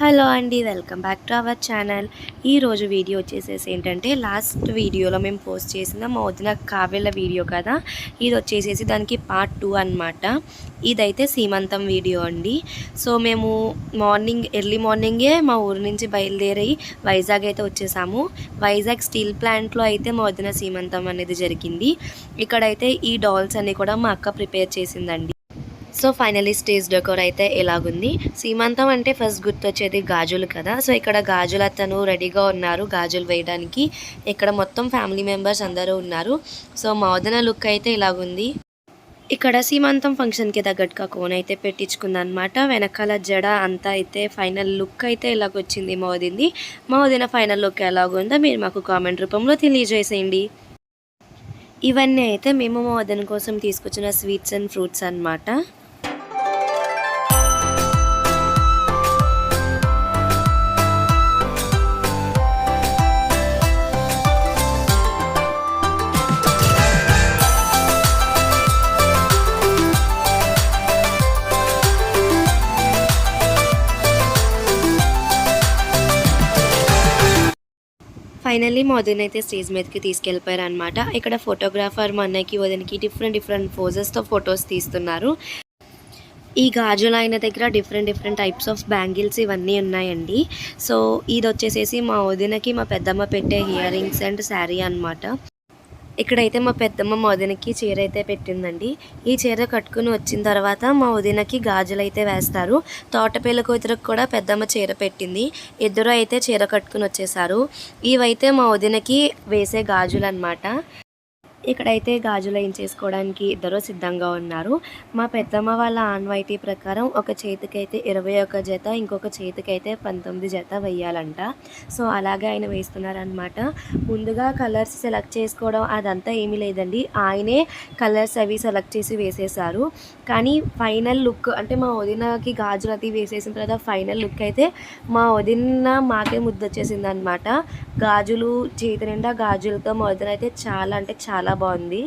Hello అండి, welcome back to our channel. ఈరోజు video వచ్చేసేసి ఏంటంటే, లాస్ట్ వీడియోలో మేము పోస్ట్ చేసిన మా వదిన కావ్యల వీడియో కదా, ఇది వచ్చేసేసి దానికి పార్ట్ 2 అనమాట. ఇదైతే సీమంతం వీడియో అండి. సో మేము ఎర్లీ మార్నింగే మా ఊరు నుంచి బయలుదేరి వైజాగ్ అయితే వచ్చేసాము. వైజాగ్ స్టీల్ ప్లాంట్లో అయితే మా వదిన సీమంతం అనేది జరిగింది. ఇక్కడైతే ఈ డాల్స్ అన్నీ కూడా మా అక్క ప్రిపేర్ చేసిందండి. సో ఫైనలీ స్టేజ్ డెకోర్ అయితే ఎలాగుంది. సీమంతం అంటే ఫస్ట్ గుర్తొచ్చేది గాజులు కదా. సో ఇక్కడ గాజులు అతను రెడీగా ఉన్నారు గాజులు వేయడానికి. ఇక్కడ మొత్తం ఫ్యామిలీ మెంబర్స్ అందరూ ఉన్నారు. సో మా వదిన లుక్ అయితే ఇలాగుంది. ఇక్కడ సీమంతం ఫంక్షన్కి తగ్గట్టుగా కోన్ అయితే పెట్టించుకుందనమాట. వెనకాల జడ అంతా అయితే ఫైనల్ లుక్ అయితే ఇలాగొచ్చింది మా వదింది. మా వదిన ఫైనల్ లుక్ ఎలాగుందో మీరు మాకు కామెంట్ రూపంలో తెలియజేసేయండి. ఇవన్నీ అయితే మేము మా వదిన కోసం తీసుకొచ్చిన స్వీట్స్ అండ్ ఫ్రూట్స్ అనమాట. ఫైనల్లీ మా వదిన అయితే స్టేజ్ మీదకి తీసుకెళ్ళిపోయారు అనమాట. ఇక్కడ ఫోటోగ్రాఫర్ మా అన్నయ్యకి వదినకి డిఫరెంట్ పోజెస్తో ఫొటోస్ తీస్తున్నారు. ఈ గాజులు ఆయన దగ్గర డిఫరెంట్ టైప్స్ ఆఫ్ బ్యాంగిల్స్ ఇవన్నీ ఉన్నాయండి. సో ఇది వచ్చేసేసి మా వదినకి మా పెద్దమ్మ పెట్టే ఇయర్ రింగ్స్ అండ్ శారీ అనమాట. ఇక్కడైతే మా పెద్దమ్మ మా వదినకి చీర అయితే పెట్టిందండి. ఈ చీర కట్టుకుని వచ్చిన తర్వాత మా వదినకి గాజులు అయితే వేస్తారు. తోటపల్లి కూతురికి కూడా పెద్దమ్మ చీర పెట్టింది. ఇద్దరు అయితే చీర కట్టుకుని వచ్చేసారు. ఇవైతే మా వదినకి వేసే గాజులు అనమాట. ఇక్కడైతే గాజులు వేయించేసుకోవడానికి ఇద్దరు సిద్ధంగా ఉన్నారు. మా పెద్దమ్మ వాళ్ళ ఆన్వాయితీ ప్రకారం ఒక చేతికైతే 21 జత, ఇంకొక చేతికైతే 19 జత వేయాలంట. సో అలాగే ఆయన వేస్తున్నారనమాట. ముందుగా కలర్స్ సెలెక్ట్ చేసుకోవడం అదంతా ఏమీ లేదండి, ఆయనే కలర్స్ అవి సెలెక్ట్ చేసి వేసేసారు. కానీ ఫైనల్ లుక్ అంటే మా వదినకి గాజులు అది వేసేసిన తర్వాత ఫైనల్ లుక్ అయితే మా వదిన మాకే ముద్దొచ్చేసింది అనమాట. గాజులు చేతి నిండా గాజులతో మా వదిన అయితే చాలా అంటే చాలా బాగుంది.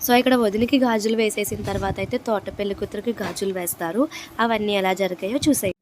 సో ఇక్కడ వదిలికి గాజులు వేసేసిన తర్వాత అయితే తోటపల్లి కూతురికి గాజులు వేస్తారు. అవన్నీ ఎలా జరిగాయో చూసాయి.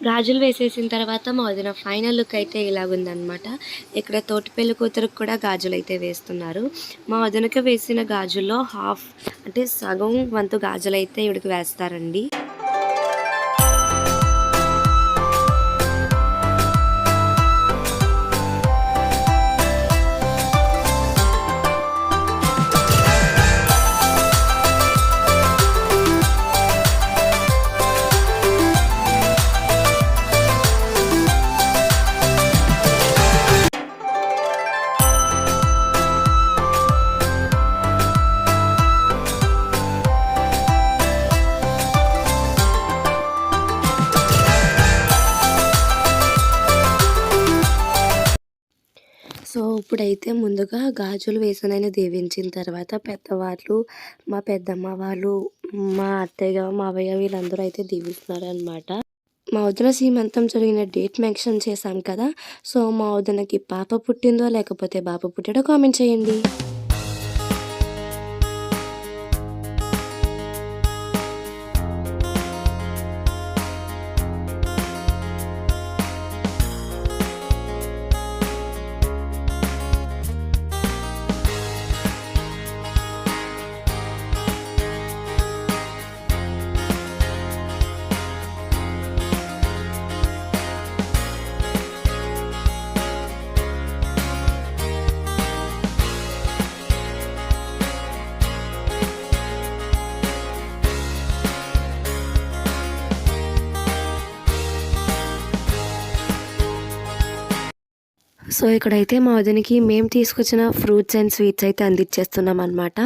గాజులు వేసేసిన తర్వాత మా వదిన ఫైనల్ లుక్ అయితే ఇలాగుందనమాట. ఇక్కడ తోటపల్లి కూతురికి కూడా గాజులు అయితే వేస్తున్నారు. మా వదినకి వేసిన గాజుల్లో హాఫ్ అంటే సగం వంతు గాజులు అయితే ఇవిడికి వేస్తారండి. సో ఇప్పుడైతే ముందుగా గాజులు వేసునైనా దీవించిన తర్వాత పెద్దవాళ్ళు, మా పెద్దమ్మ వాళ్ళు, మా అత్తయ్య మావయ్య వీళ్ళందరూ అయితే దీవిస్తున్నారు అనమాట. మా వదిన సీమంతం జరిగిన డేట్ మెన్షన్ చేశాం కదా. సో మా వదినకి పాప పుట్టిందో లేకపోతే బాబు పుట్టాడో కామెంట్ చేయండి. సో ఇక్కడైతే మా వదినకి మేము తీసుకొచ్చిన ఫ్రూట్స్ అండ్ స్వీట్స్ అయితే అందించేస్తున్నాం అనమాట.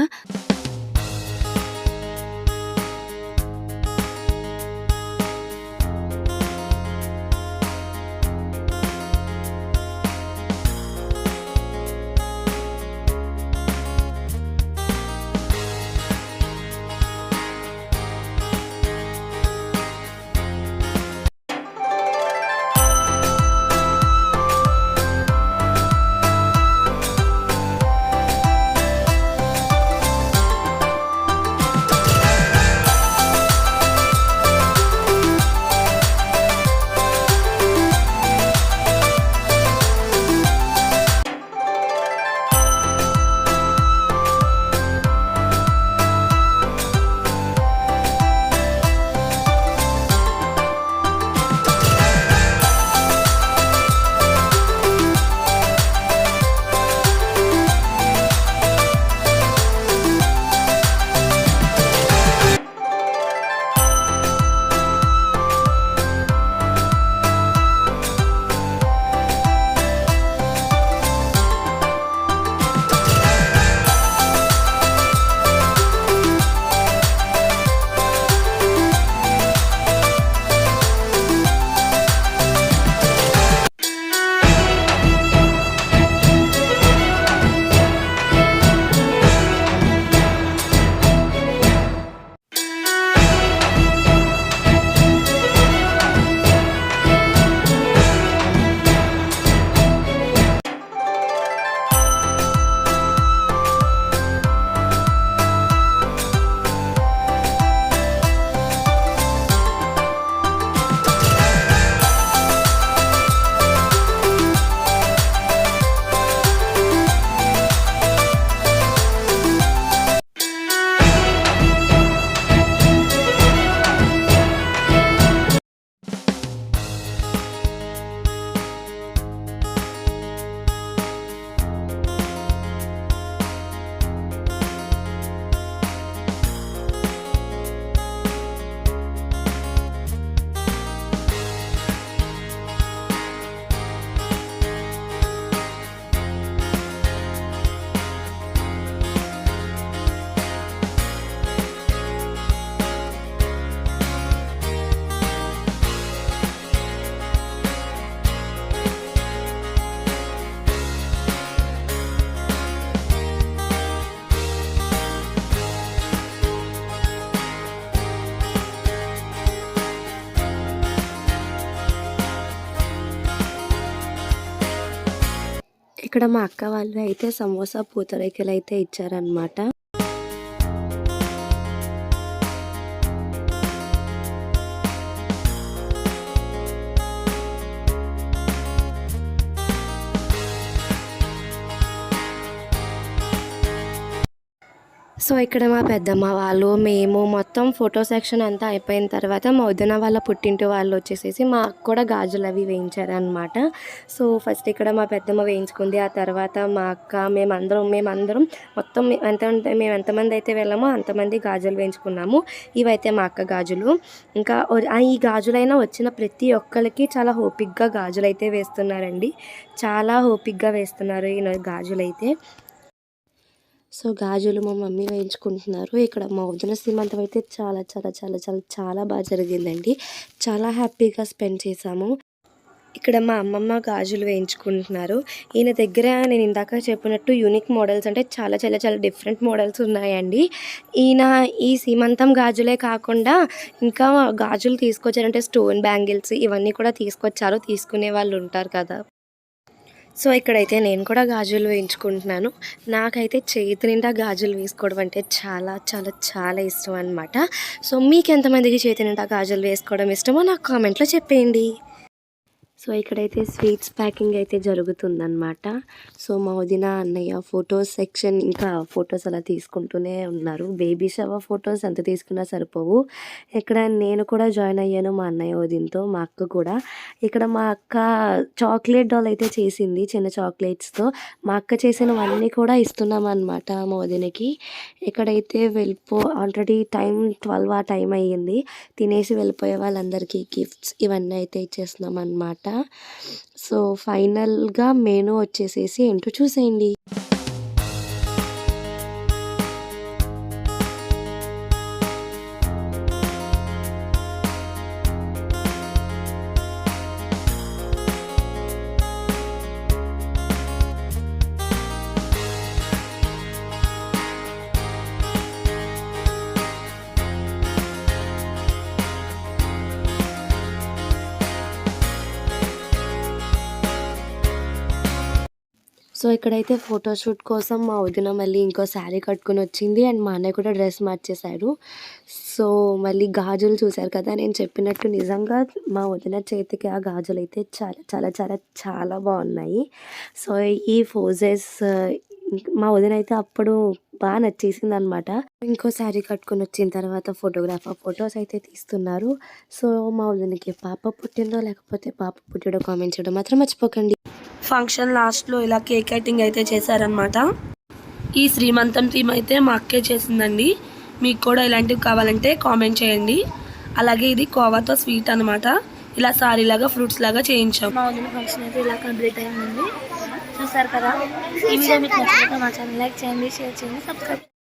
ఇక్కడ మా అక్క వాళ్ళు అయితే సమోసా పూతరేకులు అయితే ఇచ్చారనమాట. సో ఇక్కడ మా పెద్దమ్మ వాళ్ళు మేము మొత్తం ఫోటో సెక్షన్ అంతా అయిపోయిన తర్వాత మా వదిన వాళ్ళ పుట్టింటి వాళ్ళు వచ్చేసేసి మాకు కూడా గాజులు అవి వేయించారనమాట. సో ఫస్ట్ ఇక్కడ మా పెద్దమ్మ వేయించుకుంది, ఆ తర్వాత మా అక్క మేమందరం మొత్తం మేము ఎంతమంది అయితే వెళ్ళామో అంతమంది గాజులు వేయించుకున్నాము. ఇవైతే మా అక్క గాజులు. ఇంకా ఈ గాజులైనా వచ్చిన ప్రతి ఒక్కరికి చాలా ఓపిక్గా గాజులు అయితే వేస్తున్నారండి. చాలా ఓపిక్గా వేస్తున్నారు ఈ గాజులైతే. సో గాజులు మా మమ్మీ వేయించుకుంటున్నారు. ఇక్కడ మా వదిన సీమంతం అయితే చాలా చాలా చాలా చాలా చాలా బాగా జరిగిందండి. చాలా హ్యాపీగా స్పెండ్ చేశాము. ఇక్కడ మా అమ్మమ్మ గాజులు వేయించుకుంటున్నారు. ఈయన దగ్గర నేను ఇందాక చెప్పినట్టు యూనిక్ మోడల్స్ అంటే చాలా చాలా చాలా డిఫరెంట్ మోడల్స్ ఉన్నాయండి. ఈయన ఈ సీమంతం గాజులే కాకుండా ఇంకా గాజులు తీసుకొచ్చారంటే స్టోన్ బ్యాంగిల్స్ ఇవన్నీ కూడా తీసుకొచ్చారు. తీసుకునే వాళ్ళు ఉంటారు కదా. సో ఇక్కడైతే నేను కూడా గాజులు వేయించుకుంటున్నాను. నాకైతే చేతి నిండా గాజులు వేసుకోవడం అంటే చాలా చాలా చాలా ఇష్టం అనమాట. సో మీకు ఎంతమందికి చేతి నిండా గాజులు వేసుకోవడం ఇష్టమో నాకు కామెంట్లో చెప్పేయండి. సో ఇక్కడైతే స్వీట్స్ ప్యాకింగ్ అయితే జరుగుతుందన్నమాట. సో మా వదిన అన్నయ్య ఫొటోస్ సెక్షన్ ఇంకా ఫొటోస్ అలా తీసుకుంటూనే ఉన్నారు. బేబీ షవర్ ఫొటోస్ ఎంత తీసుకున్నా సరిపోవు. ఇక్కడ నేను కూడా జాయిన్ అయ్యాను మా అన్నయ్య వదినతో, మా అక్క కూడా. ఇక్కడ మా అక్క చాక్లెట్ డాల్ అయితే చేసింది చిన్న చాక్లెట్స్తో. మా అక్క చేసినవన్నీ కూడా ఇస్తున్నాం అనమాట మా వదినకి. ఇక్కడైతే ఆల్రెడీ 12 ఆ టైం అయ్యింది. తినేసి వెళ్ళిపోయే వాళ్ళందరికీ గిఫ్ట్స్ ఇవన్నీ అయితే ఇచ్చేస్తున్నాం అనమాట. సో ఫైనల్గా మెనూ వచ్చేసేసి ఏంటో చూసేయండి. సో ఇక్కడైతే ఫోటోషూట్ కోసం మా వదిన మళ్ళీ ఇంకో శారీ కట్టుకొని వచ్చింది అండ్ మా అన్నయ్య కూడా డ్రెస్ మార్చేశాడు. సో మళ్ళీ గాజులు చూశారు కదా, నేను చెప్పినట్టు నిజంగా మా వదిన చేతికి ఆ గాజులు అయితే చాలా చాలా చాలా చాలా బాగున్నాయి. సో ఈ ఫోజెస్ మా వదిన అయితే అప్పుడు బాగా నచ్చేసింది అనమాట. ఇంకో శారీ కట్టుకొని వచ్చిన తర్వాత ఫోటోగ్రాఫర్ ఫొటోస్ అయితే తీస్తున్నారు. సో మా వదినకి పాప పుట్టిందో లేకపోతే పాప పుట్టిడో కామెంట్ చేయడం మాత్రం మర్చిపోకండి. ఫంక్షన్ లాస్ట్లో ఇలా కేక్ కటింగ్ అయితే చేశారనమాట. ఈ శ్రీమంతం థీమ్ అయితే మా అక్కే చేసిందండి. మీకు కూడా ఇలాంటివి కావాలంటే కామెంట్ చేయండి. అలాగే ఇది కోవాతో స్వీట్ అనమాట. ఇలా సారీ లాగా ఫ్రూట్స్ లాగా చేయించాం. మా వదిన ఫంక్షన్ అయితే ఇలా కంప్లీట్ అయిందండి. చూసారు కదా, ఈ వీడియో మీకు నచ్చితే మా ఛానల్ లైక్ చేయండి, షేర్ చేయండి, సబ్స్క్రైబ్